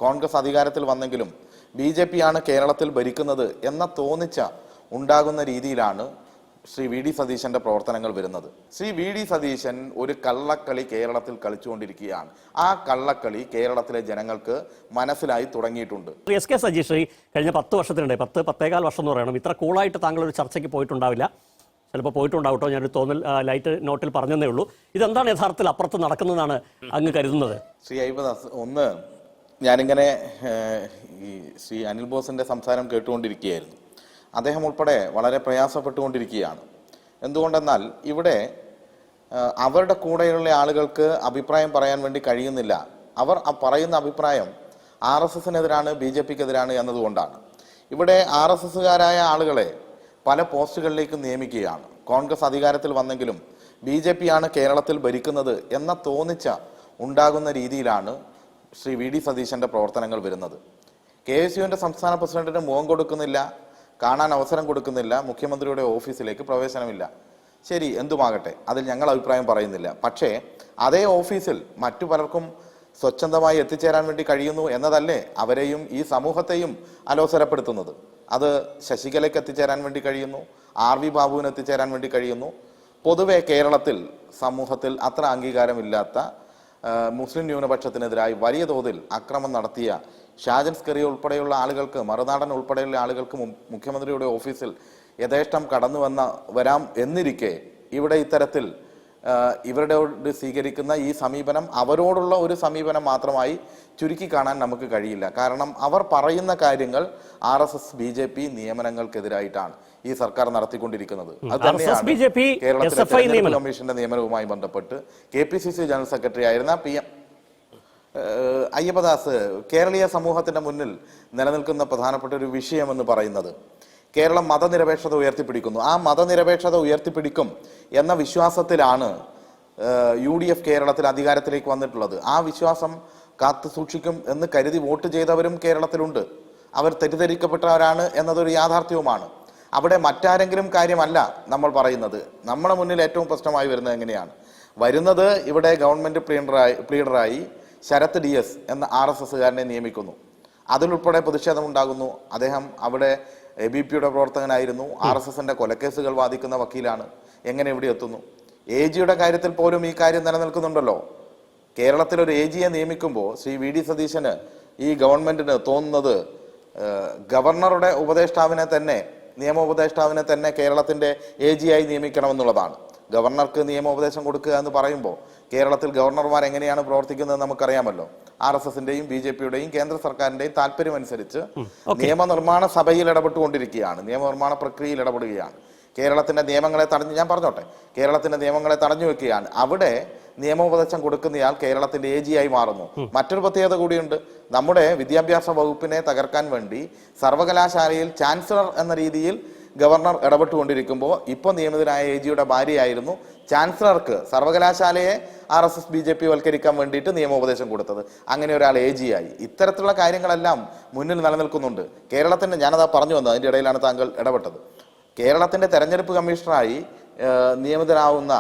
കോൺഗ്രസ് അധികാരത്തിൽ വന്നെങ്കിലും BJP ആണ് കേരളത്തിൽ ഭരിക്കുന്നത് എന്ന തോന്നിച്ച ഉണ്ടാകുന്ന രീതിയിലാണ് ശ്രീ VD സതീശന്റെ പ്രവർത്തനങ്ങൾ വരുന്നത്. ശ്രീ VD സതീശൻ ഒരു കള്ളക്കളി കേരളത്തിൽ കളിച്ചുകൊണ്ടിരിക്കുകയാണ്. ആ കള്ളക്കളി കേരളത്തിലെ ജനങ്ങൾക്ക് മനസ്സിലായി തുടങ്ങിയിട്ടുണ്ട്. SK സജീഷ് കഴിഞ്ഞ 10 വർഷത്തിനിടെ 10-10.25 വർഷം എന്ന് പറയണം, ഇത്ര കൂളായിട്ട് താങ്കൾ ഒരു ചർച്ചയ്ക്ക് പോയിട്ടുണ്ടാവില്ല. ചിലപ്പോൾ പോയിട്ടുണ്ടാവട്ടോ, ഞാനൊരു തോന്നൽ ലൈറ്റ് നോട്ടിൽ പറഞ്ഞതേ ഉള്ളൂ. ഇതെന്താണ് യഥാർത്ഥത്തിൽ അപ്പുറത്ത് നടക്കുന്നതാണ് അങ്ങ് കരുതുന്നത്? ശ്രീ അയ്യപ്പദാസ്, ഒന്ന് ഞാനിങ്ങനെ ഈ ശ്രീ അനിൽ ബോസിന്റെ സംസാരം കേട്ടുകൊണ്ടിരിക്കുകയായിരുന്നു. അദ്ദേഹം ഉൾപ്പെടെ വളരെ പ്രയാസപ്പെട്ടുകൊണ്ടിരിക്കുകയാണ്. എന്തുകൊണ്ടെന്നാൽ ഇവിടെ അവരുടെ കൂടെയുള്ള ആളുകൾക്ക് അഭിപ്രായം പറയാൻ വേണ്ടി കഴിയുന്നില്ല. അവർ പറയുന്ന അഭിപ്രായം RSSനെതിരാണ്, BJPക്കെതിരാണ് എന്നതുകൊണ്ടാണ്. ഇവിടെ RSSകാരായ ആളുകളെ പല പോസ്റ്റുകളിലേക്ക് നിയമിക്കുകയാണ്. കോൺഗ്രസ് അധികാരത്തിൽ വന്നെങ്കിലും BJP ആണ് കേരളത്തിൽ ഭരിക്കുന്നത് എന്ന തോന്നിച്ച ഉണ്ടാകുന്ന രീതിയിലാണ് ശ്രീ VD സതീശന്റെ പ്രവർത്തനങ്ങൾ വരുന്നത്. KSUവിന്റെ സംസ്ഥാന പ്രസിഡന്റിന് മുഖം കൊടുക്കുന്നില്ല, കാണാൻ അവസരം കൊടുക്കുന്നില്ല, മുഖ്യമന്ത്രിയുടെ ഓഫീസിലേക്ക് പ്രവേശനമില്ല. ശരി, എന്തുമാകട്ടെ, അതിൽ ഞങ്ങൾ അഭിപ്രായം പറയുന്നില്ല. പക്ഷേ അതേ ഓഫീസിൽ മറ്റു പലർക്കും സ്വച്ഛന്തമായി എത്തിച്ചേരാൻ വേണ്ടി കഴിയുന്നു എന്നതല്ലേ അവരെയും ഈ സമൂഹത്തെയും അലോസരപ്പെടുത്തുന്നത്? അത് ശശികലയ്ക്ക് എത്തിച്ചേരാൻ വേണ്ടി കഴിയുന്നു, RV ബാബുവിന് എത്തിച്ചേരാൻ വേണ്ടി കഴിയുന്നു. പൊതുവെ കേരളത്തിൽ സമൂഹത്തിൽ അത്ര അംഗീകാരമില്ലാത്ത മുസ്ലിം ന്യൂനപക്ഷത്തിനെതിരായി വലിയ തോതിൽ അക്രമം നടത്തിയ ഷാജൻ സ്കറി ഉൾപ്പെടെയുള്ള ആളുകൾക്ക്, മറുനാടൻ ഉൾപ്പെടെയുള്ള ആളുകൾക്ക് മുഖ്യമന്ത്രിയുടെ ഓഫീസിൽ യഥേഷ്ടം കടന്നു വരാം എന്നിരിക്കെ ഇവിടെ ഇത്തരത്തിൽ ഇവരോട് സ്വീകരിക്കുന്ന ഈ സമീപനം അവരോടുള്ള ഒരു സമീപനം മാത്രമായി ചുരുക്കി കാണാൻ നമുക്ക് കഴിയില്ല. കാരണം അവർ പറയുന്ന കാര്യങ്ങൾ RSS BJP നിയമനങ്ങൾക്കെതിരായിട്ടാണ് ഈ സർക്കാർ നടത്തിക്കൊണ്ടിരിക്കുന്നത്. അത് തന്നെയാണ് കേരളത്തിലെ തെരഞ്ഞെടുപ്പ് കമ്മീഷന്റെ നിയമനവുമായി ബന്ധപ്പെട്ട് KPCC ജനറൽ സെക്രട്ടറി ആയിരുന്ന PM അയ്യപ്പദാസ് കേരളീയ സമൂഹത്തിന്റെ മുന്നിൽ നിലനിൽക്കുന്ന പ്രധാനപ്പെട്ട ഒരു വിഷയമെന്ന് പറയുന്നത് കേരളം മതനിരപേക്ഷത ഉയർത്തിപ്പിടിക്കുന്നു. ആ മതനിരപേക്ഷത ഉയർത്തിപ്പിടിക്കും എന്ന വിശ്വാസത്തിലാണ് UDF കേരളത്തിൽ അധികാരത്തിലേക്ക് വന്നിട്ടുള്ളത്. ആ വിശ്വാസം കാത്തു സൂക്ഷിക്കും എന്ന് കരുതി വോട്ട് ചെയ്തവരും കേരളത്തിലുണ്ട്. അവർ തെറ്റിദ്ധരിക്കപ്പെട്ടവരാണ് എന്നതൊരു യാഥാർത്ഥ്യവുമാണ്. അവിടെ മറ്റാരെങ്കിലും കാര്യമല്ല നമ്മൾ പറയുന്നത്. നമ്മുടെ മുന്നിൽ ഏറ്റവും പ്രശ്നമായി വരുന്നത് എങ്ങനെയാണ് വരുന്നത്? ഇവിടെ ഗവൺമെന്റ് പ്ലീഡറായി ശരത് DS എന്ന RSSകാരനെ നിയമിക്കുന്നു. അതിലുൾപ്പെടെ പ്രതിഷേധമുണ്ടാകുന്നു. അദ്ദേഹം അവിടെ ABPയുടെ പ്രവർത്തകനായിരുന്നു, RSSന്റെ കൊലക്കേസുകൾ വാദിക്കുന്ന വക്കീലാണ്. എങ്ങനെ ഇവിടെ എത്തുന്നു? AGയുടെ കാര്യത്തിൽ പോലും ഈ കാര്യം നിലനിൽക്കുന്നുണ്ടല്ലോ. കേരളത്തിലൊരു AGയെ നിയമിക്കുമ്പോൾ ശ്രീ VD സതീശന് ഈ ഗവൺമെന്റിന് തോന്നുന്നത് ഗവർണറുടെ നിയമോപദേഷ്ടാവിനെ തന്നെ കേരളത്തിന്റെ AGയായി നിയമിക്കണമെന്നുള്ളതാണ്. ഗവർണർക്ക് നിയമോപദേശം കൊടുക്കുക എന്ന് പറയുമ്പോൾ കേരളത്തിൽ ഗവർണർമാർ എങ്ങനെയാണ് പ്രവർത്തിക്കുന്നത് നമുക്കറിയാമല്ലോ. RSSന്റെയും BJPയുടെയും കേന്ദ്ര സർക്കാരിന്റെയും താല്പര്യമനുസരിച്ച് നിയമനിർമ്മാണ സഭയിൽ ഇടപെട്ടുകൊണ്ടിരിക്കുകയാണ്, നിയമനിർമ്മാണ പ്രക്രിയയിൽ ഇടപെടുകയാണ്. കേരളത്തിന്റെ നിയമങ്ങളെ കേരളത്തിന്റെ നിയമങ്ങളെ തടഞ്ഞു വെക്കുകയാണ്. അവിടെ നിയമോപദേശം കൊടുക്കുന്നയാൾ കേരളത്തിന്റെ AGയായി മാറുന്നു. മറ്റൊരു പ്രത്യേകത കൂടിയുണ്ട്. നമ്മുടെ വിദ്യാഭ്യാസ വകുപ്പിനെ തകർക്കാൻ വേണ്ടി സർവകലാശാലയിൽ ചാൻസലർ എന്ന രീതിയിൽ ഗവർണർ ഇടപെട്ടുകൊണ്ടിരിക്കുമ്പോൾ ഇപ്പോൾ നിയമിതനായ AGയുടെ ഭാര്യയായിരുന്നു ചാൻസലർക്ക് സർവകലാശാലയെ RSS BJP വൽക്കരിക്കാൻ വേണ്ടിയിട്ട് നിയമോപദേശം കൊടുത്തത്. അങ്ങനെ ഒരാൾ AGയായി. ഇത്തരത്തിലുള്ള കാര്യങ്ങളെല്ലാം മുന്നിൽ നിലനിൽക്കുന്നുണ്ട്. കേരളത്തിന്റെ, ഞാനതാ പറഞ്ഞു വന്നത്, അതിൻ്റെ ഇടയിലാണ് താങ്കൾ ഇടപെട്ടത്. കേരളത്തിന്റെ തെരഞ്ഞെടുപ്പ് കമ്മീഷണറായി നിയമിതനാവുന്ന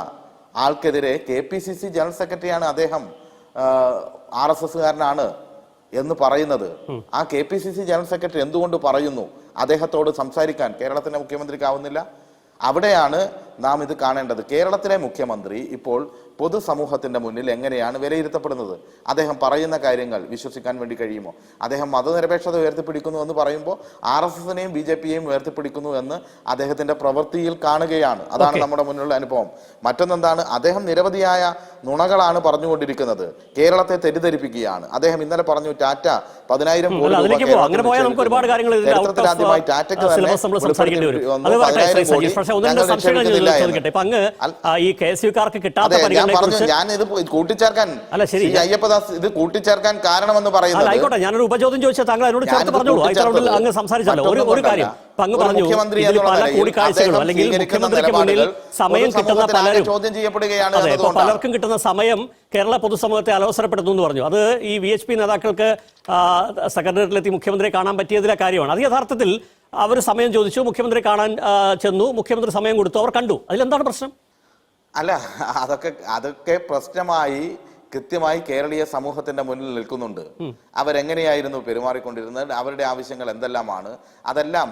ആൾക്കെതിരെ KPCC ജനറൽ സെക്രട്ടറിയാണ് അദ്ദേഹം RSSകാരനാണ് എന്ന് പറയുന്നത്. ആ KPCC ജനറൽ സെക്രട്ടറി എന്തുകൊണ്ട് പറയുന്നു അദ്ദേഹത്തോട് സംസാരിക്കാൻ കേരളത്തിന്റെ മുഖ്യമന്ത്രിക്കാവുന്നില്ല? അവിടെയാണ് നാം ഇത് കാണേണ്ടത്. കേരളത്തിലെ മുഖ്യമന്ത്രി ഇപ്പോൾ പൊതുസമൂഹത്തിന്റെ മുന്നിൽ എങ്ങനെയാണ് വിലയിരുത്തപ്പെടുന്നത്? അദ്ദേഹം പറയുന്ന കാര്യങ്ങൾ വിശ്വസിക്കാൻ വേണ്ടി കഴിയുമോ? അദ്ദേഹം മതനിരപേക്ഷത ഉയർത്തിപ്പിടിക്കുന്നു എന്ന് പറയുമ്പോൾ RSSനെയും BJPയെയും ഉയർത്തിപ്പിടിക്കുന്നു എന്ന് അദ്ദേഹത്തിന്റെ പ്രവൃത്തിയിൽ കാണുകയാണ്. അതാണ് നമ്മുടെ മുന്നിലുള്ള അനുഭവം. മറ്റൊന്നെന്താണ്? അദ്ദേഹം നിരവധിയായ നുണകളാണ് പറഞ്ഞുകൊണ്ടിരിക്കുന്നത്. കേരളത്തെ തെറ്റിദ്ധരിപ്പിക്കുകയാണ്. അദ്ദേഹം ഇന്നലെ പറഞ്ഞു ടാറ്റ 10,000 കോടി രൂപ ചരിത്രത്തിലാദ്യമായി ടാറ്റയ്ക്ക് തന്നെ 10,000 കോടി ഞാനിത് കൂട്ടിച്ചേർക്കാൻ അയ്യപ്പദാസ് ഇത് കൂട്ടിച്ചേർക്കാൻ കാരണമെന്ന് പറയുന്നത്. ആയിക്കോട്ടെ, ഞാനൊരു ഉപചോദ്യം ചോദിച്ചാൽ താങ്കൾ അതിനോട് ചേർത്ത് പറഞ്ഞോളൂ. അങ്ങ് സംസാരിച്ചല്ലോ ഒരു കാര്യം. മുഖ്യമന്ത്രി സമയം കിട്ടുന്ന ചോദ്യം ചെയ്യപ്പെടുകയാണ്. പലർക്കും കിട്ടുന്ന സമയം കേരള പൊതുസമൂഹത്തെ അലോസരപ്പെടുന്നു എന്ന് പറഞ്ഞു. അത് ഈ VHP നേതാക്കൾക്ക് സെക്രട്ടേറിയറ്റിലെത്തി മുഖ്യമന്ത്രിയെ കാണാൻ പറ്റിയതിലെ കാര്യമാണ്. അത് യഥാർത്ഥത്തിൽ അവർ സമയം ചോദിച്ചു, മുഖ്യമന്ത്രി കാണാൻ ചെന്നു, മുഖ്യമന്ത്രി സമയം കൊടുത്തു, അവർ കണ്ടു. അതിലെന്താണ് പ്രശ്നം? അല്ല, അതൊക്കെ പ്രശ്നമായി കൃത്യമായി കേരളീയ സമൂഹത്തിന്റെ മുന്നിൽ നിൽക്കുന്നുണ്ട്. അവരെങ്ങനെയായിരുന്നു പെരുമാറിക്കൊണ്ടിരുന്നത്, അവരുടെ ആവശ്യങ്ങൾ എന്തെല്ലാമാണ്, അതെല്ലാം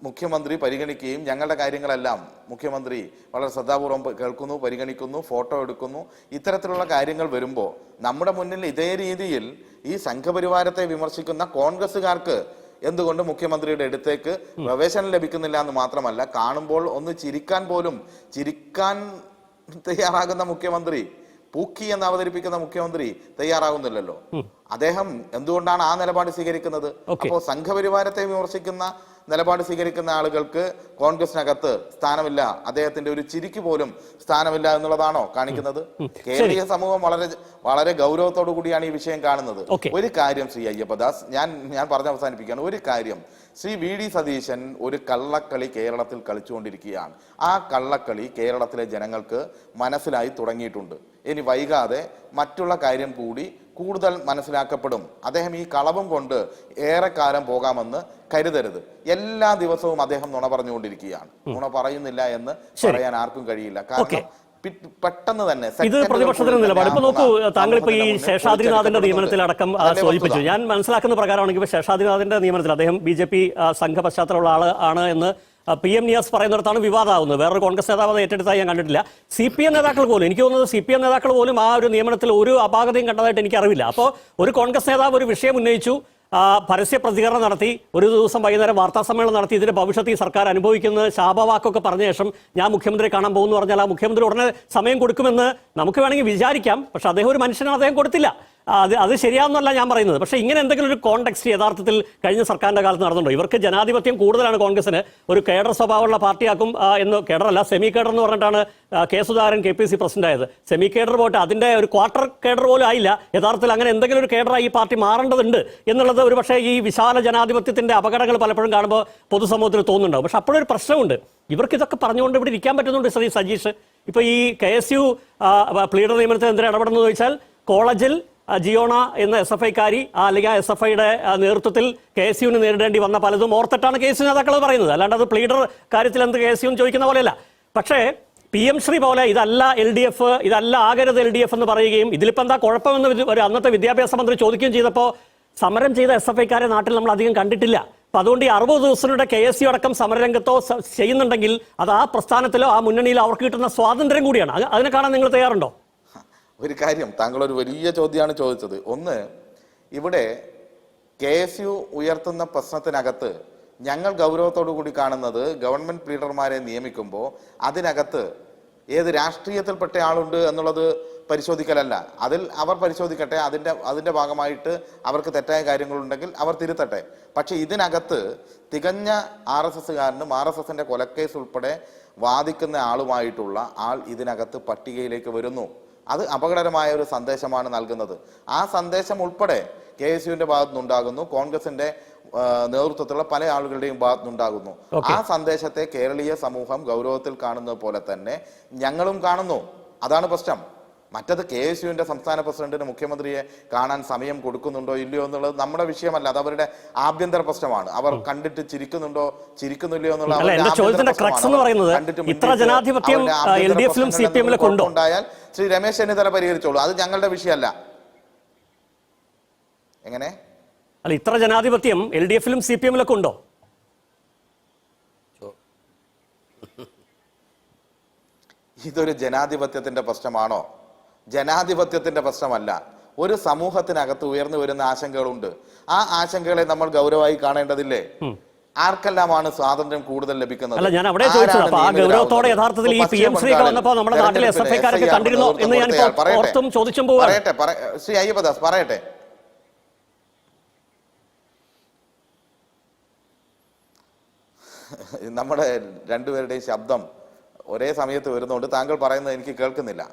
മുഖ്യമന്ത്രി പരിഗണിക്കുകയും ഞങ്ങളുടെ കാര്യങ്ങളെല്ലാം മുഖ്യമന്ത്രി വളരെ ശ്രദ്ധാപൂർവം കേൾക്കുന്നു, പരിഗണിക്കുന്നു, ഫോട്ടോ എടുക്കുന്നു. ഇത്തരത്തിലുള്ള കാര്യങ്ങൾ വരുമ്പോൾ നമ്മുടെ മുന്നിൽ ഇതേ രീതിയിൽ ഈ സംഘപരിവാരത്തെ വിമർശിക്കുന്ന കോൺഗ്രസ്സുകാർക്ക് എന്തുകൊണ്ട് മുഖ്യമന്ത്രിയുടെ അടുത്തേക്ക് പ്രവേശനം ലഭിക്കുന്നില്ല എന്ന് മാത്രമല്ല, കാണുമ്പോൾ ഒന്ന് ചിരിക്കാൻ തയ്യാറാകുന്ന മുഖ്യമന്ത്രി, പൂക്കി എന്ന് അവതരിപ്പിക്കുന്ന മുഖ്യമന്ത്രി തയ്യാറാകുന്നില്ലല്ലോ. അദ്ദേഹം എന്തുകൊണ്ടാണ് ആ നിലപാട് സ്വീകരിക്കുന്നത്? അപ്പോൾ സംഘപരിവാരത്തെ വിമർശിക്കുന്ന നിലപാട് സ്വീകരിക്കുന്ന ആളുകൾക്ക് കോൺഗ്രസിനകത്ത് സ്ഥാനമില്ല, അദ്ദേഹത്തിന്റെ ഒരു ചിരിക്ക് പോലും സ്ഥാനമില്ല എന്നുള്ളതാണോ കാണിക്കുന്നത്? കേരളീയ സമൂഹം വളരെ ഗൗരവത്തോടു കൂടിയാണ് ഈ വിഷയം കാണുന്നത്. ഒരു കാര്യം ശ്രീ അയ്യപ്പദാസ്, ഞാൻ പറഞ്ഞ് അവസാനിപ്പിക്കുകയാണ്. ഒരു കാര്യം, ശ്രീ വി.ഡി. സതീശൻ ഒരു കള്ളക്കളി കേരളത്തിൽ കളിച്ചുകൊണ്ടിരിക്കുകയാണ്. ആ കള്ളക്കളി കേരളത്തിലെ ജനങ്ങൾക്ക് മനസ്സിലായി തുടങ്ങിയിട്ടുണ്ട്. ഇനി വൈകാതെ മറ്റുള്ള കാര്യം കൂടി കൂടുതൽ മനസ്സിലാക്കപ്പെടും. അദ്ദേഹം ഈ കളവും കൊണ്ട് ഏറെക്കാലം പോകാമെന്ന് കരുതരുത്. എല്ലാ ദിവസവും അദ്ദേഹം നുണ പറഞ്ഞുകൊണ്ടിരിക്കുകയാണ്. നുണ പറയുന്നില്ല എന്ന് പറയാൻ ആർക്കും കഴിയില്ല. കാരണം പെട്ടെന്ന് തന്നെ ഇത് പ്രതിപക്ഷത്തിന്റെ നിലപാട്. ഇപ്പൊ നോക്കൂ, താങ്കൾ ഇപ്പൊ ഈ ശേഷാദ്രിനാഥിന്റെ നിയമനത്തിലടക്കം സൂചിപ്പിച്ചു. ഞാൻ മനസ്സിലാക്കുന്ന പ്രകാരമാണെങ്കിൽ ഇപ്പൊ ശേഷാദ്രിനാഥിന്റെ നിയമനത്തിൽ അദ്ദേഹം BJP സംഘ പശ്ചാത്തലമുള്ള ആണ് എന്ന് PM നിയാസ് പറയുന്നിടത്താണ് വിവാദമാകുന്നത്. വേറൊരു കോൺഗ്രസ് നേതാവ് അത് ഏറ്റെടുത്തായി ഞാൻ കണ്ടിട്ടില്ല. CPM നേതാക്കൾ പോലും, എനിക്ക് തോന്നുന്നത് CPM നേതാക്കൾ പോലും ആ ഒരു നിയമനത്തിൽ ഒരു അപാകതയും കണ്ടതായിട്ട് എനിക്ക് അറിവില്ല. അപ്പോൾ ഒരു കോൺഗ്രസ് നേതാവ് ഒരു വിഷയം ഉന്നയിച്ചു, പരസ്യ പ്രതികരണം നടത്തി, ഒരു ദിവസം വൈകുന്നേരം വാർത്താ സമ്മേളനം നടത്തി, ഇതിന്റെ ഭവിഷ്യത്ത് ഈ സർക്കാർ അനുഭവിക്കുന്നത് ശാപവാക്കൊക്കെ പറഞ്ഞ ശേഷം ഞാൻ മുഖ്യമന്ത്രിയെ കാണാൻ പോകുന്നു പറഞ്ഞാൽ ആ മുഖ്യമന്ത്രി ഉടനെ സമയം കൊടുക്കുമെന്ന് നമുക്ക് വേണമെങ്കിൽ വിചാരിക്കാം. പക്ഷെ അദ്ദേഹം ഒരു മനുഷ്യനാണ്, അദ്ദേഹം കൊടുത്തില്ല. അത് ശരിയാണെന്നല്ല ഞാൻ പറയുന്നത്. പക്ഷേ ഇങ്ങനെ എന്തെങ്കിലും ഒരു കോണ്ടെക്സ്റ്റ് യഥാർത്ഥത്തിൽ കഴിഞ്ഞ സർക്കാരിന്റെ കാലത്ത് നടന്നുണ്ടോ? ഇവർക്ക് ജനാധിപത്യം കൂടുതലാണ് കോൺഗ്രസിന്. ഒരു കേഡർ സ്വഭാവമുള്ള പാർട്ടിയാക്കും എന്ന്, കേഡറല്ല സെമി കേഡർ എന്ന് പറഞ്ഞിട്ടാണ് കെ സുധാകരൻ KPC പ്രസിഡന്റ് ആയത്. സെമി കേഡർ പോയിട്ട് അതിന്റെ ഒരു ക്വാർട്ടർ കേഡർ പോലും ആയില്ല. യഥാർത്ഥത്തിൽ അങ്ങനെ എന്തെങ്കിലും ഒരു കേഡറായി ഈ പാർട്ടി മാറേണ്ടതുണ്ട് എന്നുള്ളത് ഒരു പക്ഷേ ഈ വിശാല ജനാധിപത്യത്തിന്റെ അപകടങ്ങൾ പലപ്പോഴും കാണുമ്പോൾ പൊതുസമൂഹത്തിൽ തോന്നുന്നുണ്ടാവും. പക്ഷെ അപ്പോഴൊരു പ്രശ്നമുണ്ട്, ഇവർക്ക് ഇതൊക്കെ പറഞ്ഞുകൊണ്ട് ഇവിടെ ഇരിക്കാൻ പറ്റുന്നുണ്ട്. ശ്രീ സജീഷ്, ഇപ്പൊ ഈ KSU പ്ലീഡർ നിയമനത്തിൽ എന്തിനാ ഇടപെടുന്നത് ചോദിച്ചാൽ, കോളേജിൽ ജിയോണ എന്ന SFI-കാരി അല്ലെങ്കിൽ SFI-യുടെ നേതൃത്വത്തിൽ KSU-ന് നേരിടേണ്ടി വന്ന പലതും ഓർത്തിട്ടാണ് KSU നേതാക്കൾ പറയുന്നത്. അല്ലാണ്ട് അത് പ്ലീഡർ കാര്യത്തിൽ എന്ത് KSU ചോദിക്കുന്ന പോലെയല്ല. പക്ഷേ PM ശ്രീ പോലെ ഇതല്ല LDF, ഇതല്ല ആകരുത് LDF എന്ന് പറയുകയും ഇതിലിപ്പോൾ എന്താ കുഴപ്പമെന്ന് ഒരു അന്നത്തെ വിദ്യാഭ്യാസ മന്ത്രി ചോദിക്കുകയും ചെയ്തപ്പോൾ സമരം ചെയ്ത SFI-കാരെ നാട്ടിൽ നമ്മൾ അധികം കണ്ടിട്ടില്ല. അപ്പം അതുകൊണ്ട് ഈ 60 ദിവസങ്ങളുടെ KSU അടക്കം സമരരംഗത്തോ ചെയ്യുന്നുണ്ടെങ്കിൽ അത് ആ പ്രസ്ഥാനത്തിലോ ആ മുന്നണിയിലോ അവർക്ക് കിട്ടുന്ന സ്വാതന്ത്ര്യം കൂടിയാണ്. അതിനെ കാണാൻ നിങ്ങൾ തയ്യാറുണ്ടോ? ഒരു കാര്യം, താങ്കൾ ഒരു വലിയ ചോദ്യമാണ് ചോദിച്ചത്. ഒന്ന്, ഇവിടെ KSU ഉയർത്തുന്ന പ്രശ്നത്തിനകത്ത് ഞങ്ങൾ ഗൗരവത്തോടു കൂടി കാണുന്നത് ഗവൺമെന്റ് ലീഡർമാരെ നിയമിക്കുമ്പോൾ അതിനകത്ത് ഏത് രാഷ്ട്രീയത്തിൽപ്പെട്ട ആളുണ്ട് എന്നുള്ളത് പരിശോധിക്കലല്ല. അതിൽ അവർ പരിശോധിക്കട്ടെ, അതിൻ്റെ ഭാഗമായിട്ട് അവർക്ക് തെറ്റായ കാര്യങ്ങളുണ്ടെങ്കിൽ അവർ തിരുത്തട്ടെ. പക്ഷെ ഇതിനകത്ത് തികഞ്ഞ RSSകാരനും RSSന്റെ കൊലക്കേസ് ഉൾപ്പെടെ വാദിക്കുന്ന ആളുമായിട്ടുള്ള ആൾ ഇതിനകത്ത് പട്ടികയിലേക്ക് വരുന്നു. അത് അപകടകരമായ ഒരു സന്ദേശമാണ് നൽകുന്നത്. ആ സന്ദേശം ഉൾപ്പെടെ KSU-ന്റെ ഭാഗത്തുനിന്നുണ്ടാകുന്നു, കോൺഗ്രസിന്റെ നേതൃത്വത്തിലുള്ള പല ആളുകളുടെയും ഭാഗത്തുനിന്നുണ്ടാകുന്നു. ആ സന്ദേശത്തെ കേരളീയ സമൂഹം ഗൗരവത്തിൽ കാണുന്നത് പോലെ തന്നെ ഞങ്ങളും കാണുന്നു. അതാണ് പ്രശ്നം. മറ്റത് KSU-ന്റെ സംസ്ഥാന പ്രസിഡന്റിന് മുഖ്യമന്ത്രിയെ കാണാൻ സമയം കൊടുക്കുന്നുണ്ടോ ഇല്ലയോ എന്നുള്ളത് നമ്മുടെ വിഷയമല്ല. അത് അവരുടെ ആഭ്യന്തര പ്രശ്നമാണ്. അവർ കണ്ടിട്ട് ചിരിക്കുന്നില്ലയോ എന്നുള്ളത് ഉണ്ടായാൽ ശ്രീ രമേശ് ചെന്നിത്തല പരിഹരിച്ചോളൂ. അത് ഞങ്ങളുടെ വിഷയമല്ല. എങ്ങനെ അല്ല, ഇത്ര ജനാധിപത്യം LDF-ലും CPM-ലൊക്കെ ഉണ്ടോ? ഇതൊരു ജനാധിപത്യത്തിന്റെ പ്രശ്നമാണോ? ജനാധിപത്യത്തിന്റെ പ്രശ്നമല്ല. ഒരു സമൂഹത്തിനകത്ത് ഉയർന്നു വരുന്ന ആശങ്കകളുണ്ട്. ആ ആശങ്കകളെ നമ്മൾ ഗൗരവമായി കാണേണ്ടതില്ലേ? ആർക്കെല്ലാമാണ് സ്വാതന്ത്ര്യം കൂടുതൽ ലഭിക്കുന്നത്? അല്ല, ഞാൻ അവിടെ ചോദിച്ചത് അപ്പൊ ആ ഗൗരവത്തോടെ യഥാർത്ഥത്തിൽ ഈ PM ശ്രീകൾ വന്നപ്പോൾ നമ്മുടെ നാട്ടിലെ SFI-കാരൊക്കെ കണ്ടിരുന്നോ എന്ന് ഞാൻ ഓർത്തും ചോദിച്ചും പറയട്ടെ. ശ്രീ അയ്യപ്പദാസ് പറയട്ടെ. നമ്മുടെ രണ്ടുപേരുടെയും ശബ്ദം ഒരേ സമയത്ത് വരുന്നതുകൊണ്ട് താങ്കൾ പറയുന്നത് എനിക്ക് കേൾക്കുന്നില്ല.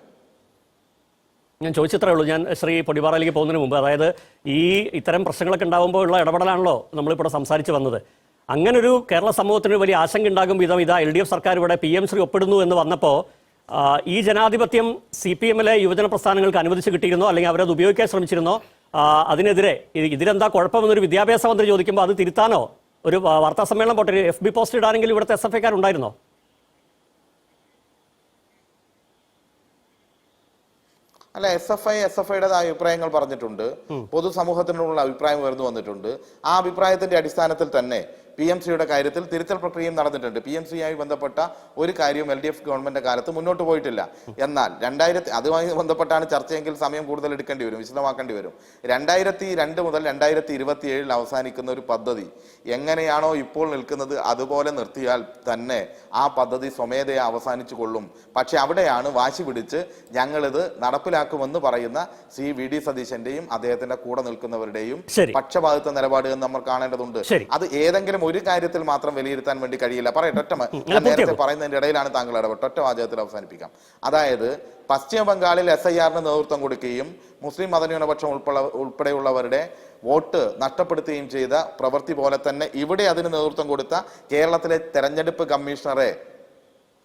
ഞാൻ ചോദിച്ചത്രേ ഉള്ളൂ. ഞാൻ ശ്രീ പൊടിപാറയിലേക്ക് പോകുന്നതിന് മുമ്പ്, അതായത് ഈ ഇത്തരം പ്രശ്നങ്ങളൊക്കെ ഉണ്ടാകുമ്പോൾ ഉള്ള ഇടപെടലാണല്ലോ നമ്മളിവിടെ സംസാരിച്ച് വന്നത്. അങ്ങനൊരു കേരള സമൂഹത്തിന് വലിയ ആശങ്ക ഉണ്ടാകും വിധം ഇതാ LDF സർക്കാർ ഇവിടെ PM ശ്രീ ഒപ്പിടുന്നു എന്ന് വന്നപ്പോൾ ഈ ജനാധിപത്യം CPM-ലെ യുവജന പ്രസ്ഥാനങ്ങൾക്ക് അനുവദിച്ച് കിട്ടിയിരുന്നോ, അല്ലെങ്കിൽ അവരത് ഉപയോഗിക്കാൻ ശ്രമിച്ചിരുന്നോ? അതിനെതിരെ ഇതിലെന്താ കുഴപ്പമെന്നൊരു വിദ്യാഭ്യാസ മന്ത്രി ചോദിക്കുമ്പോൾ അത് തിരുത്താനോ ഒരു വാർത്താ സമ്മേളനം പോട്ടെ, FB പോസ്റ്റ് ഇടാനെങ്കിലും ഇവിടുത്തെ SFI-കാരുണ്ടായിരുന്നോ? അല്ല, SFIയുടേതായ അഭിപ്രായങ്ങൾ പറഞ്ഞിട്ടുണ്ട്, പൊതുസമൂഹത്തിനുള്ള അഭിപ്രായം ഉയർന്നു വന്നിട്ടുണ്ട്. ആ അഭിപ്രായത്തിന്റെ അടിസ്ഥാനത്തിൽ തന്നെ PMCയുടെ കാര്യത്തിൽ തിരുത്തൽ പ്രക്രിയയും നടന്നിട്ടുണ്ട്. PMCയുമായി ബന്ധപ്പെട്ട ഒരു കാര്യവും LDF ഗവൺമെന്റ് കാലത്ത് മുന്നോട്ട് പോയിട്ടില്ല. എന്നാൽ അതുമായി ബന്ധപ്പെട്ടാണ് ചർച്ചയെങ്കിൽ സമയം കൂടുതൽ എടുക്കേണ്ടി വരും, വിശദമാക്കേണ്ടി വരും. 2002 മുതൽ 2027 അവസാനിക്കുന്ന ഒരു പദ്ധതി എങ്ങനെയാണോ ഇപ്പോൾ നിൽക്കുന്നത് അതുപോലെ നിർത്തിയാൽ തന്നെ ആ പദ്ധതി സ്വമേധയാ അവസാനിച്ചു കൊള്ളും. പക്ഷെ അവിടെയാണ് വാശി പിടിച്ച് ഞങ്ങളിത് നടപ്പിലാക്കുമെന്ന് പറയുന്ന ശ്രീ VD സതീശന്റെയും അദ്ദേഹത്തിന്റെ കൂടെ നിൽക്കുന്നവരുടെയും പക്ഷപാതിത്വ നിലപാട് എന്ന് നമ്മൾ കാണേണ്ടതുണ്ട്. അത് ഏതെങ്കിലും ഒരു കാര്യത്തിൽ മാത്രം വിലയിരുത്താൻ വേണ്ടി കഴിയില്ല. പറയട്ടെ, നേരത്തെ പറയുന്നതിന്റെ ഇടയിലാണ് താങ്കൾ ഇടപെട്ട് ഒറ്റ വാചകത്തിൽ അവസാനിപ്പിക്കാം. അതായത് പശ്ചിമ ബംഗാളിൽ SIRന് നേതൃത്വം കൊടുക്കുകയും മുസ്ലിം മതന്യൂനപക്ഷം ഉൾപ്പെടെയുള്ളവരുടെ വോട്ട് നഷ്ടപ്പെടുത്തുകയും ചെയ്ത പ്രവൃത്തി പോലെ തന്നെ ഇവിടെ അതിന് നേതൃത്വം കൊടുത്ത കേരളത്തിലെ തെരഞ്ഞെടുപ്പ് കമ്മീഷണറെ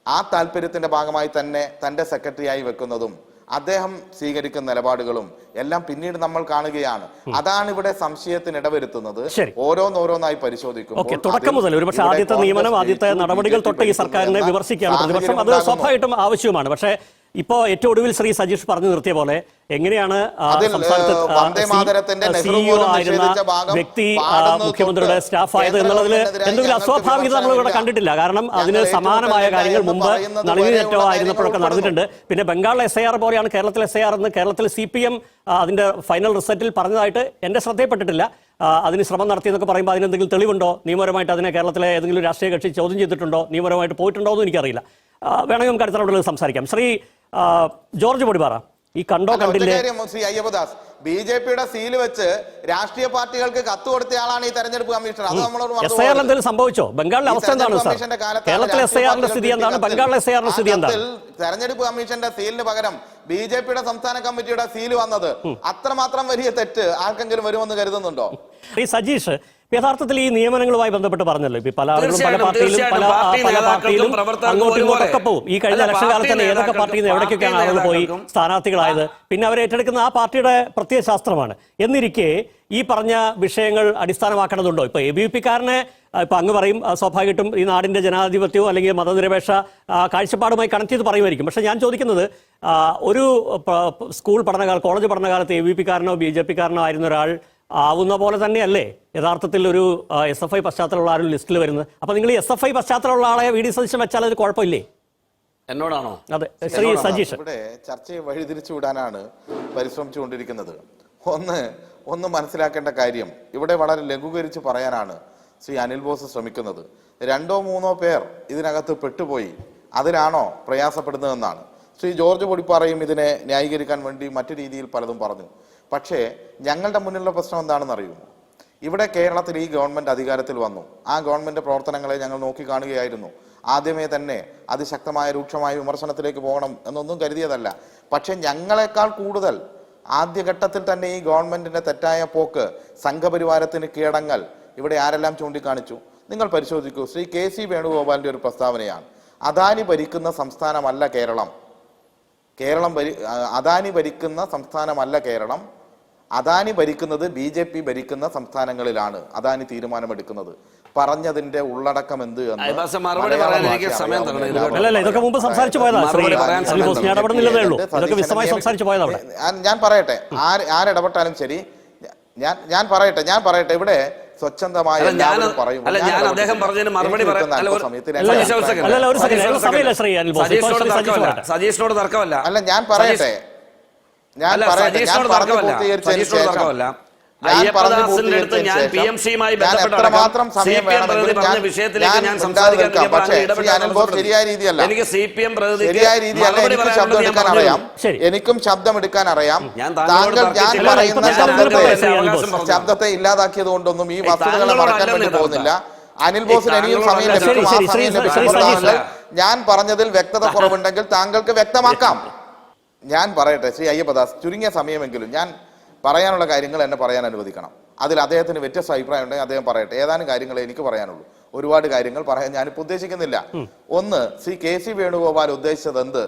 ആ താല്പര്യത്തിന്റെ ഭാഗമായി തന്നെ തന്റെ സെക്രട്ടറിയായി വെക്കുന്നതും അദ്ദേഹം സ്വീകരിക്കുന്ന നിലപാടുകളും എല്ലാം പിന്നീട് നമ്മൾ കാണുകയാണ്. അതാണ് ഇവിടെ സംശയത്തിന് ഇടവരുത്തുന്നത്. ഓരോന്നോരോന്നായി പരിശോധിക്കും. തുടക്കം മുതൽ ഒരുപക്ഷെ ആദ്യത്തെ നിയമനം, ആദ്യത്തെ നടപടികൾ തൊട്ട് ഈ സർക്കാരിനെ വിമർശിക്കുകയാണ് പ്രതിപക്ഷം. അത് സ്വാഭാവികമായിട്ടും ആവശ്യവുമാണ്. പക്ഷേ ഇപ്പോ ഏറ്റവും ഒടുവിൽ ശ്രീ സജീഷ് പറഞ്ഞു നിർത്തിയ പോലെ എങ്ങനെയാണ് വ്യക്തി മുഖ്യമന്ത്രിയുടെ സ്റ്റാഫ് ആയത് എന്നുള്ളതിൽ എന്തെങ്കിലും അസ്വാഭാവികത നമ്മൾ ഇവിടെ കണ്ടിട്ടില്ല. കാരണം അതിന് സമാനമായ കാര്യങ്ങൾ മുമ്പ് നളിനിറ്റോ ആയിരുന്നപ്പോഴൊക്കെ നടന്നിട്ടുണ്ട്. പിന്നെ ബംഗാളിലെ SIR പോലെയാണ് കേരളത്തിലെ SIR എന്ന് കേരളത്തിൽ CPM അതിന്റെ ഫൈനൽ റിസൾട്ടിൽ പറഞ്ഞതായിട്ട് എന്റെ ശ്രദ്ധയിൽപ്പെട്ടിട്ടില്ല. അതിന് ശ്രമം നടത്തിയെന്നൊക്കെ പറയുമ്പോൾ അതിനെന്തെങ്കിലും തെളിവുണ്ടോ? നിയമപരമായിട്ട് അതിനെ കേരളത്തിലെ ഏതെങ്കിലും രാഷ്ട്രീയ കക്ഷി ചോദ്യം ചെയ്തിട്ടുണ്ടോ? നിയമപരമായിട്ട് പോയിട്ടുണ്ടോ എന്ന് എനിക്കറിയില്ല. വേണമെങ്കിൽ നമുക്ക് അടുത്ത സംസാരിക്കാം. ശ്രീ ജോർജ് പൊടിപാറ, ഈ കണ്ടോ കണ്ടില്ലേ ശ്രീ അയ്യപ്പദാസ് BJPയുടെ സീല് വെച്ച് രാഷ്ട്രീയ പാർട്ടികൾക്ക് കത്ത് കൊടുത്തയാളാണ് ഈ തെരഞ്ഞെടുപ്പ് കമ്മീഷണർ. അത് നമ്മളോട് SIR എന്തെങ്കിലും സംഭവിച്ചോ? ബംഗാളിലെ അവസ്ഥ എന്താണ് സാർ? കേരളത്തിലെ SIRന്റെ സ്ഥിതി എന്താണ്? ബംഗാളിലെ SIRന്റെ സ്ഥിതി എന്താണ്? തെരഞ്ഞെടുപ്പ് കമ്മീഷന്റെ സീലിന് പകരം BJPയുടെ സംസ്ഥാന കമ്മിറ്റിയുടെ സീല് വന്നത് അത്രമാത്രം വലിയ തെറ്റ് ആർക്കെങ്കിലും വരുമെന്ന് കരുതുന്നുണ്ടോ? ശ്രീ സജീഷ്, യഥാർത്ഥത്തിൽ ഈ നിയമനങ്ങളുമായി ബന്ധപ്പെട്ട് പറഞ്ഞല്ലോ, ഇപ്പൊ പല ആളുകളും പല പാർട്ടിയിലും അങ്ങോട്ടും ഇങ്ങോട്ടൊക്കെ പോകും. ഈ കഴിഞ്ഞ ഇലക്ഷൻ കാലത്ത് തന്നെ ഏതൊക്കെ പാർട്ടിയിൽ നിന്ന് എവിടേക്കൊക്കെയാണ് ആളുകൾ പോയി സ്ഥാനാർത്ഥികളായത്, പിന്നെ അവരെ ഏറ്റെടുക്കുന്ന ആ പാർട്ടിയുടെ പ്രത്യേക ശാസ്ത്രമാണ്. എന്നിരിക്കെ ഈ പറഞ്ഞ വിഷയങ്ങൾ അടിസ്ഥാനമാക്കേണ്ടതുണ്ടോ? ഇപ്പൊ ABVP-കാരനെ ഇപ്പൊ അങ്ങ് പറയും സ്വാഭാവികമായിട്ടും ഈ നാടിന്റെ ജനാധിപത്യവും അല്ലെങ്കിൽ മതനിരപേക്ഷ കാഴ്ചപ്പാടുമായി കണക്ട് ചെയ്ത് പറയുമായിരിക്കും. പക്ഷെ ഞാൻ ചോദിക്കുന്നത്, ഒരു സ്കൂൾ പഠനകാലം, കോളേജ് പഠനകാലത്ത് ABVP-കാരനോ BJP-കാരനോ ആയിരുന്ന ഒരാൾ ആവുന്ന പോലെ തന്നെയല്ലേ യഥാർത്ഥത്തിൽ ഒരു SFI പശ്ചാത്തലമുള്ള ആരും ലിസ്റ്റിൽ വരുന്നത്? അപ്പൊ നിങ്ങൾ ഈ SFI പശ്ചാത്തലമുള്ള ആളെ VD സതീശൻ വെച്ചാൽ അത് കുഴപ്പമില്ലേ? എന്നോടാണോ? അതെ, ശ്രീ സജീഷ്. ഇവിടെ ചർച്ചയെ വഴിതിരിച്ചു വിടാനാണ് പരിശ്രമിച്ചുകൊണ്ടിരിക്കുന്നത്. ഒന്ന് മനസ്സിലാക്കേണ്ട കാര്യം, ഇവിടെ വളരെ ലഘൂകരിച്ച് പറയാനാണ് ശ്രീ അനിൽ ബോസ് ശ്രമിക്കുന്നത്. 2-3 പേർ ഇതിനകത്ത് പെട്ടുപോയി, അതിനാണോ പ്രയാസപ്പെടുന്നതെന്നാണ്. ശ്രീ ജോർജ് പൊടിപ്പാറയും ഇതിനെ ന്യായീകരിക്കാൻ വേണ്ടി മറ്റു രീതിയിൽ പലതും പറഞ്ഞു. പക്ഷേ ഞങ്ങളുടെ മുന്നിലുള്ള പ്രശ്നം എന്താണെന്ന് അറിയുമോ? ഇവിടെ കേരളത്തിൽ ഈ ഗവൺമെന്റ് അധികാരത്തിൽ വന്നു. ആ ഗവൺമെന്റ് പ്രവർത്തനങ്ങളെ ഞങ്ങൾ നോക്കിക്കാണുകയായിരുന്നു. ആദ്യമേ തന്നെ അതിശക്തമായ രൂക്ഷമായ വിമർശനത്തിലേക്ക് പോകണം എന്നൊന്നും കരുതിയതല്ല. പക്ഷെ ഞങ്ങളെക്കാൾ കൂടുതൽ ആദ്യഘട്ടത്തിൽ തന്നെ ഈ ഗവൺമെന്റിന്റെ തെറ്റായ പോക്ക്, സംഘപരിവാരത്തിന് കീഴടങ്ങൽ ഇവിടെ ആരെല്ലാം ചൂണ്ടിക്കാണിച്ചു? നിങ്ങൾ പരിശോധിക്കൂ. ശ്രീ KC വേണുഗോപാലിന്റെ ഒരു പ്രസ്താവനയാണ്. അദാനി ഭരിക്കുന്ന സംസ്ഥാനമല്ല കേരളം. അദാനി ഭരിക്കുന്ന സംസ്ഥാനമല്ല കേരളം. അദാനി ഭരിക്കുന്നത് BJP ഭരിക്കുന്ന സംസ്ഥാനങ്ങളിലാണ് അദാനി തീരുമാനമെടുക്കുന്നത്. പറഞ്ഞതിന്റെ ഉള്ളടക്കം എന്ത് എന്ന് ഞാൻ പറയട്ടെ. ആരിടപെട്ടാലും ശരി, ഞാൻ പറയട്ടെ ഇവിടെ സ്വച്ഛന്തമായ സജീഷിനോട് തർക്കമല്ല. അല്ല, ഞാൻ പറയട്ടെ. അയ്യപ്പദാസിന്റെ അടുത്ത് ഞാൻ PMCയുമായി ബന്ധപ്പെട്ട എനിക്ക് CPM എനിക്കും ശബ്ദം എടുക്കാൻ അറിയാം. ശബ്ദത്തെ ഇല്ലാതാക്കിയത് കൊണ്ടൊന്നും ഈ വസ്തുതകളെ മറക്കാൻ വേണ്ടി പോകുന്നില്ല. അനിൽ ബോസിന് ഇനിയും സമയം ലഭിക്കും. ഞാൻ പറഞ്ഞതിൽ വ്യക്തത കുറവുണ്ടെങ്കിൽ താങ്കൾക്ക് വ്യക്തമാക്കാം. ഞാൻ പറയട്ടെ ശ്രീ അയ്യപ്പദാസ്, ചുരുങ്ങിയ സമയമെങ്കിലും ഞാൻ പറയാനുള്ള കാര്യങ്ങൾ എന്നെ പറയാൻ അനുവദിക്കണം. അതിൽ അദ്ദേഹത്തിന് വ്യത്യസ്ത അഭിപ്രായം ഉണ്ടെങ്കിൽ അദ്ദേഹം പറയട്ടെ. ഏതാനും കാര്യങ്ങളെ എനിക്ക് പറയാനുള്ളൂ. ഒരുപാട് കാര്യങ്ങൾ പറയാൻ ഞാനിപ്പോൾ ഉദ്ദേശിക്കുന്നില്ല. ഒന്ന്, ശ്രീ KC വേണുഗോപാൽ ഉദ്ദേശിച്ചത് എന്ത്?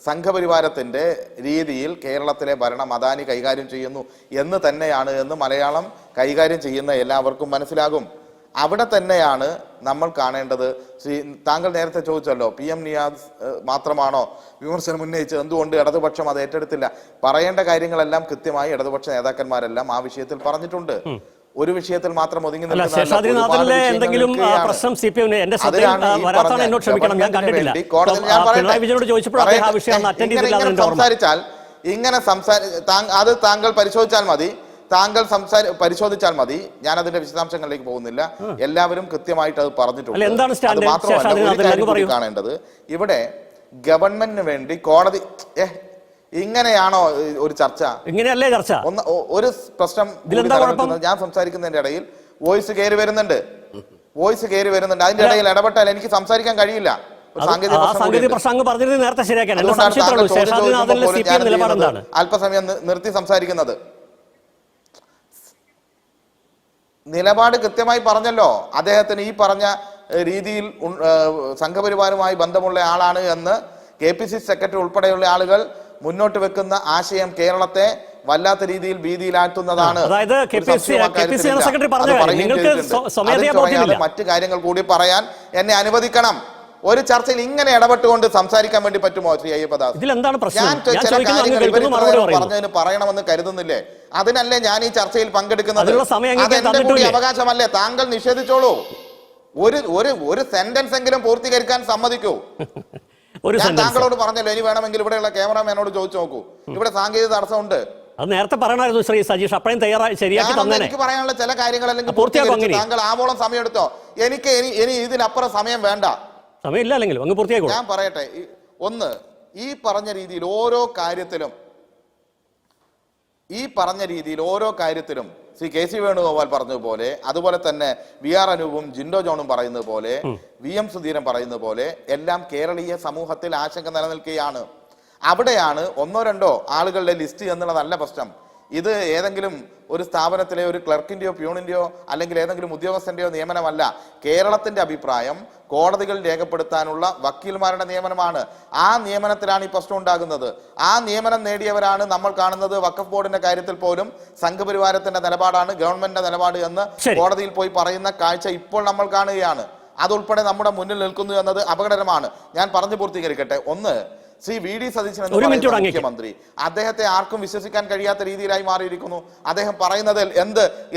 സംഘപരിവാരത്തിന്റെ രീതിയിൽ കേരളത്തിലെ ഭരണം അദാനി കൈകാര്യം ചെയ്യുന്നു എന്ന് തന്നെയാണ് എന്ന് മലയാളം കൈകാര്യം ചെയ്യുന്ന എല്ലാവർക്കും മനസ്സിലാകും. അവിടെ തന്നെയാണ് നമ്മൾ കാണേണ്ടത്. താങ്കൾ നേരത്തെ ചോദിച്ചല്ലോ, PM നിയാസ് മാത്രമാണോ വിമർശനം ഉന്നയിച്ചത്, എന്തുകൊണ്ട് ഇടതുപക്ഷം അത് ഏറ്റെടുത്തില്ല? പറയേണ്ട കാര്യങ്ങളെല്ലാം കൃത്യമായി ഇടതുപക്ഷ നേതാക്കന്മാരെല്ലാം ആ വിഷയത്തിൽ പറഞ്ഞിട്ടുണ്ട്. ഒരു വിഷയത്തിൽ മാത്രം ഒതുങ്ങി എന്തെങ്കിലും പ്രശ്നം CPM എന്റെ വരാത്താണ് എന്നോട് ക്ഷമിക്കണം, ഞാൻ കണ്ടിട്ടില്ല. പിണറായി വിജയനോട് ചോദിച്ചപ്പോൾ അദ്ദേഹം ആ വിഷയം അറ്റൻഡ് ചെയ്തില്ല. സംസാരിച്ചാൽ ഇങ്ങനെ അത് താങ്കൾ പരിശോധിച്ചാൽ മതി. പരിശോധിച്ചാൽ മതി. ഞാൻ അതിന്റെ വിശദാംശങ്ങളിലേക്ക് പോകുന്നില്ല. എല്ലാവരും കൃത്യമായിട്ട് അത് പറഞ്ഞിട്ടുണ്ട്. അത് മാത്രമല്ല കാണേണ്ടത്, ഇവിടെ ഗവൺമെന്റിന് വേണ്ടി കോടതി ഇങ്ങനെയാണോ ഒരു ചർച്ച? ഇങ്ങനെയല്ലേ ചർച്ച? ഒരു പ്രശ്നം ഞാൻ സംസാരിക്കുന്നതിന്റെ ഇടയിൽ വോയിസ് കയറി വരുന്നുണ്ട്. അതിന്റെ ഇടയിൽ ഇടപെട്ടാൽ എനിക്ക് സംസാരിക്കാൻ കഴിയില്ല. അല്പസമയം നിർത്തി സംസാരിക്കുന്നത്. നിലപാട് കൃത്യമായി പറഞ്ഞല്ലോ. അദ്ദേഹത്തിന് ഈ പറഞ്ഞ രീതിയിൽ സംഘപരിവാരവുമായി ബന്ധമുള്ള ആളാണ് എന്ന് KPCC സെക്രട്ടറി ഉൾപ്പെടെയുള്ള ആളുകൾ മുന്നോട്ട് വെക്കുന്ന ആശയം കേരളത്തെ വല്ലാത്ത രീതിയിൽ ഭീതിയിലാഴ്ത്തുന്നതാണ്. മറ്റു കാര്യങ്ങൾ കൂടി പറയാൻ എന്നെ അനുവദിക്കണം. ഒരു ചർച്ചയിൽ ഇങ്ങനെ ഇടപെട്ടുകൊണ്ട് സംസാരിക്കാൻ വേണ്ടി പറ്റുമോ ശ്രീ അയ്യപ്പദാസ്? ഞാൻ ചില കാര്യങ്ങൾ പറഞ്ഞതിന് പറയണമെന്ന് കരുതുന്നില്ലേ? അതിനല്ലേ ഞാൻ ഈ ചർച്ചയിൽ പങ്കെടുക്കുന്നത്. അതെന്റെ കൂടി അവകാശമല്ലേ? താങ്കൾ നിഷേധിച്ചോളൂ. ഒരു സെന്റൻസ് എങ്കിലും പൂർത്തീകരിക്കാൻ സമ്മതിക്കൂ. ഞാൻ താങ്കളോട് പറഞ്ഞല്ലോ, ഇനി വേണമെങ്കിൽ ഇവിടെയുള്ള ക്യാമറാമാനോട് ചോദിച്ചു നോക്കൂ. ഇവിടെ സാങ്കേതിക തടസ്സമുണ്ട്. അത് നേരത്തെ പറയണമായിരുന്നു ശ്രീ സജീഷ്. അപ്പോഴും ശരിയാക്കി തന്നെ. എനിക്ക് പറയാനുള്ള ചില കാര്യങ്ങൾ അല്ലെങ്കിൽ താങ്കൾ ആവോളം സമയം എടുത്തോ. എനിക്ക് ഇനി ഇതിനപ്പുറം സമയം വേണ്ട. സമയമില്ല, അല്ലെങ്കിൽ അങ്ങ് പൂർത്തിയാക്കൂ. ഞാൻ പറയട്ടെ. ഒന്ന്, ഈ പറഞ്ഞ രീതിയിൽ ഓരോ കാര്യത്തിലും ശ്രീ KC വേണുഗോപാൽ പറഞ്ഞതുപോലെ, അതുപോലെ തന്നെ VR അനൂപും ജിൻഡോ ജോണും പറയുന്നത് പോലെ, VM സുധീരൻ പറയുന്നത് പോലെ എല്ലാം കേരളീയ സമൂഹത്തിൽ ആശങ്ക നിലനിൽക്കുകയാണ്. അവിടെയാണ് ഒന്നോ രണ്ടോ ആളുകളുടെ ലിസ്റ്റ് എന്നുള്ളതല്ല പ്രശ്നം. ഇത് ഏതെങ്കിലും ഒരു സ്ഥാപനത്തിലെ ഒരു ക്ലർക്കിന്റെയോ പ്യൂണിന്റെയോ അല്ലെങ്കിൽ ഏതെങ്കിലും ഉദ്യോഗസ്ഥന്റെയോ നിയമനമല്ല. കേരളത്തിന്റെ അഭിപ്രായം കോടതികൾ രേഖപ്പെടുത്താനുള്ള വക്കീൽമാരുടെ നിയമനമാണ്. ആ നിയമനത്തിലാണ് ഈ പ്രശ്നം ഉണ്ടാകുന്നത്. ആ നിയമനം നേടിയവരാണ് നമ്മൾ കാണുന്നത്. വഖഫ് ബോർഡിന്റെ കാര്യത്തിൽ പോലും സംഘപരിവാരത്തിന്റെ നിലപാടാണ് ഗവൺമെന്റിന്റെ നിലപാട് എന്ന് കോടതിയിൽ പോയി പറയുന്ന കാഴ്ച ഇപ്പോൾ നമ്മൾ കാണുകയാണ്. അതുൾപ്പെടെ നമ്മുടെ മുന്നിൽ നിൽക്കുന്നു എന്നത് അപകടകരമാണ്. ഞാൻ പറഞ്ഞു പൂർത്തീകരിക്കട്ടെ. ഒന്ന്, ശ്രീ VD സതീശൻ എന്ന് പറയുന്ന മുഖ്യമന്ത്രി, അദ്ദേഹത്തെ ആർക്കും വിശ്വസിക്കാൻ കഴിയാത്ത രീതിയിലായി മാറിയിരിക്കുന്നു. അദ്ദേഹം പറയുന്നതിൽ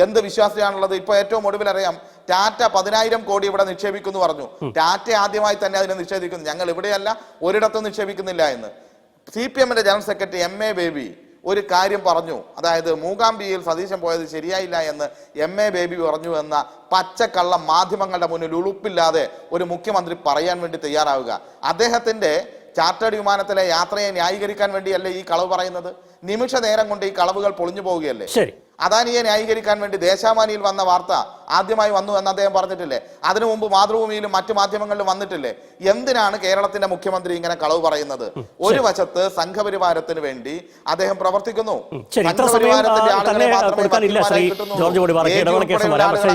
എന്ത് വിശ്വാസമാണുള്ളത്? ഇപ്പൊ ഏറ്റവും ഒടുവിൽ അറിയാം, ടാറ്റ 10,000 കോടി ഇവിടെ നിക്ഷേപിക്കുന്നു പറഞ്ഞു. ടാറ്റ ആദ്യമായി തന്നെ അതിനെ നിഷേധിക്കുന്നു. ഞങ്ങൾ ഇവിടെയല്ല, ഒരിടത്തും നിക്ഷേപിക്കുന്നില്ല എന്ന്. CPMന്റെ ജനറൽ സെക്രട്ടറി MA ബേബി ഒരു കാര്യം പറഞ്ഞു. അതായത് മൂകാംബികയിൽ സതീശൻ പോയത് ശരിയായില്ല എന്ന് MA ബേബി പറഞ്ഞു എന്ന പച്ചക്കള്ളം മാധ്യമങ്ങളുടെ മുന്നിൽ ഉളുപ്പില്ലാതെ ഒരു മുഖ്യമന്ത്രി പറയാൻ വേണ്ടി തയ്യാറാവുക. അദ്ദേഹത്തിന്റെ ചാർട്ടേഡ് വിമാനത്തിലെ യാത്രയെ ന്യായീകരിക്കാൻ വേണ്ടിയല്ലേ ഈ കളവ് പറയുന്നത്? നിമിഷ നേരം കൊണ്ട് ഈ കളവുകൾ പൊളിഞ്ഞു പോവുകയല്ലേ? അദാനിയെ ന്യായീകരിക്കാൻ വേണ്ടി ദേശാമാനിയിൽ വന്ന വാർത്ത ആദ്യമായി വന്നു എന്ന് അദ്ദേഹം പറഞ്ഞിട്ടില്ലേ? അതിനു മുമ്പ് മാതൃഭൂമിയിലും മറ്റു മാധ്യമങ്ങളിലും വന്നിട്ടില്ലേ? എന്തിനാണ് കേരളത്തിന്റെ മുഖ്യമന്ത്രി ഇങ്ങനെ കളവ് പറയുന്നത്? ഒരു വശത്ത് സംഘപരിവാരത്തിന് വേണ്ടി അദ്ദേഹം പ്രവർത്തിക്കുന്നു.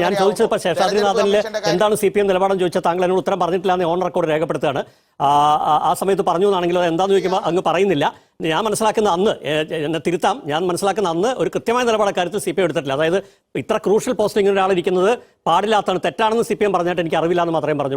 ഞാൻ ചോദിച്ചത് ശേഷാദ്രിനാഥനിലെ എന്താണ് CPM നിലപാടെന്ന് ചോദിച്ചാൽ താങ്കൾ എന്നോട് ഉത്തരം പറഞ്ഞിട്ടില്ല എന്ന് ഓൺ റെക്കോർഡ് രേഖപ്പെടുത്തുകയാണ്. ആ സമയത്ത് പറഞ്ഞു എന്നാണെങ്കിലും അത് എന്താണെന്ന് ചോദിക്കുമ്പോൾ അങ്ങ് പറയുന്നില്ല. ഞാൻ മനസ്സിലാക്കുന്ന അന്ന്, എന്നെ തിരുത്താം, ഞാൻ മനസ്സിലാക്കുന്ന അന്ന് ഒരു കൃത്യമായ നിലപാട് കാര്യത്തിൽ CPM എടുത്തിട്ടില്ല. അതായത് ഇത്ര ക്രൂഷ്യൽ പോസ്റ്റിൽ ഇങ്ങനെ ഒരാളിരിക്കുന്നത് പാടില്ലാത്തതാണ്, തെറ്റാണെന്ന് CPM പറഞ്ഞിട്ട് എനിക്ക് അറിവില്ല എന്ന് മാത്രമേ പറഞ്ഞു.